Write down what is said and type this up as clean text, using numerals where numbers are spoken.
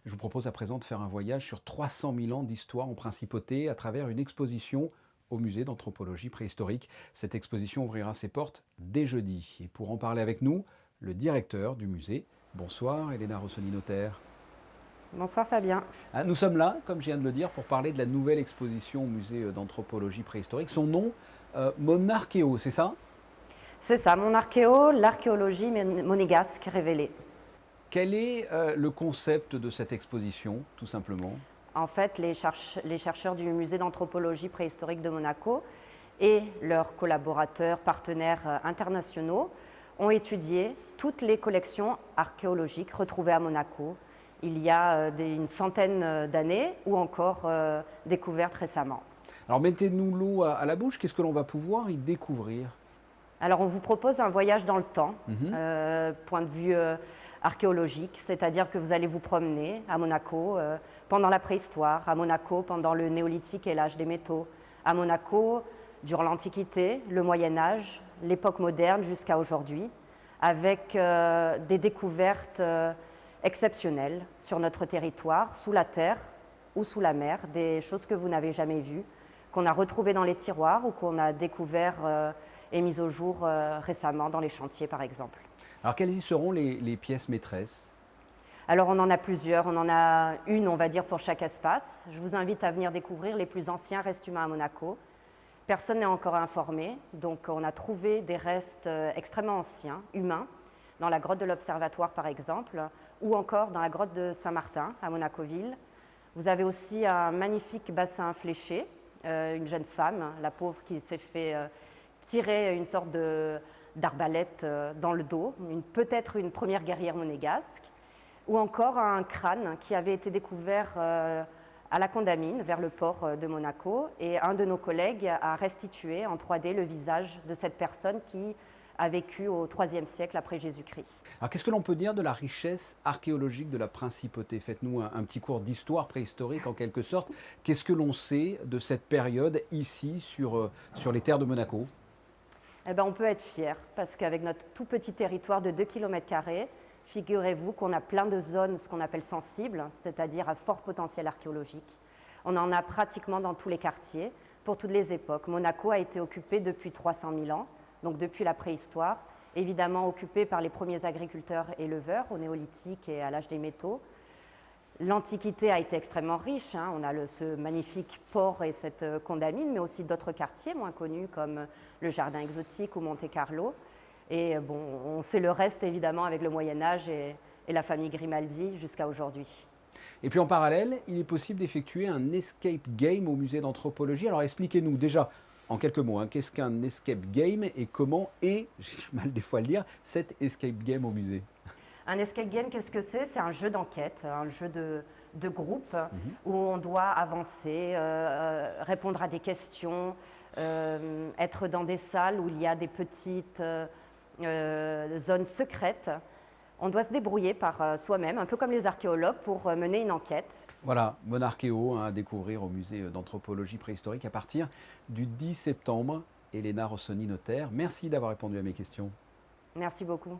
Je vous propose à présent de faire un voyage sur 300 000 ans d'histoire en principauté à travers une exposition au musée d'anthropologie préhistorique. Cette exposition ouvrira ses portes dès jeudi. Et pour en parler avec nous, le directeur du musée. Bonsoir, Elena Rossoni-Notaire. Bonsoir Fabien. Nous sommes là, comme je viens de le dire, pour parler de la nouvelle exposition au musée d'anthropologie préhistorique. Son nom, Monarchéo, c'est ça? C'est ça, mon archéo, l'archéologie monégasque révélée. Quel est le concept de cette exposition, tout simplement? En fait, les chercheurs du musée d'anthropologie préhistorique de Monaco et leurs collaborateurs, partenaires internationaux ont étudié toutes les collections archéologiques retrouvées à Monaco il y a une centaine d'années ou encore découvertes récemment. Alors mettez-nous l'eau à la bouche, qu'est-ce que l'on va pouvoir y découvrir? Alors on vous propose un voyage dans le temps, Mhm. point de vue archéologique, c'est-à-dire que vous allez vous promener à Monaco pendant la préhistoire, à Monaco pendant le néolithique et l'âge des métaux, à Monaco durant l'Antiquité, le Moyen Âge, l'époque moderne jusqu'à aujourd'hui, avec des découvertes exceptionnelles sur notre territoire, sous la terre ou sous la mer, des choses que vous n'avez jamais vues, qu'on a retrouvées dans les tiroirs ou qu'on a découvert et mises au jour récemment dans les chantiers par exemple. Alors quelles y seront les pièces maîtresses? Alors on en a plusieurs, on en a une on va dire pour chaque espace. Je vous invite à venir découvrir les plus anciens restes humains à Monaco. Personne n'est encore informé, donc on a trouvé des restes extrêmement anciens, humains, dans la grotte de l'Observatoire par exemple, ou encore dans la grotte de Saint-Martin à Monaco-Ville. Vous avez aussi un magnifique bassin fléché, une jeune femme, la pauvre qui s'est fait tirer une sorte d'arbalète dans le dos, peut-être une première guerrière monégasque, ou encore un crâne qui avait été découvert à la Condamine, vers le port de Monaco, et un de nos collègues a restitué en 3D le visage de cette personne qui a vécu au IIIe siècle après Jésus-Christ. Alors qu'est-ce que l'on peut dire de la richesse archéologique de la principauté? Faites-nous un petit cours d'histoire préhistorique en quelque sorte. Qu'est-ce que l'on sait de cette période ici sur les terres de Monaco? Eh ben, on peut être fier parce qu'avec notre tout petit territoire de 2 km², figurez-vous qu'on a plein de zones, ce qu'on appelle sensibles, c'est-à-dire à fort potentiel archéologique. On en a pratiquement dans tous les quartiers, pour toutes les époques. Monaco a été occupé depuis 300 000 ans, donc depuis la préhistoire, évidemment occupé par les premiers agriculteurs éleveurs au néolithique et à l'âge des métaux. L'Antiquité a été extrêmement riche, hein. On a ce magnifique port et cette Condamine, mais aussi d'autres quartiers moins connus comme le Jardin exotique ou Monte-Carlo. Et bon, on sait le reste évidemment avec le Moyen-Âge et la famille Grimaldi jusqu'à aujourd'hui. Et puis en parallèle, il est possible d'effectuer un escape game au musée d'anthropologie. Alors expliquez-nous déjà, en quelques mots, qu'est-ce qu'un escape game et comment est, j'ai du mal des fois à le dire, cet escape game au musée? Un escape game, qu'est-ce que c'est? C'est un jeu d'enquête, un jeu de groupe où on doit avancer, répondre à des questions, être dans des salles où il y a des petites zones secrètes. On doit se débrouiller par soi-même, un peu comme les archéologues, pour mener une enquête. Voilà, Monarchéo à découvrir au musée d'anthropologie préhistorique à partir du 10 septembre. Elena Rossoni-Notaire, merci d'avoir répondu à mes questions. Merci beaucoup.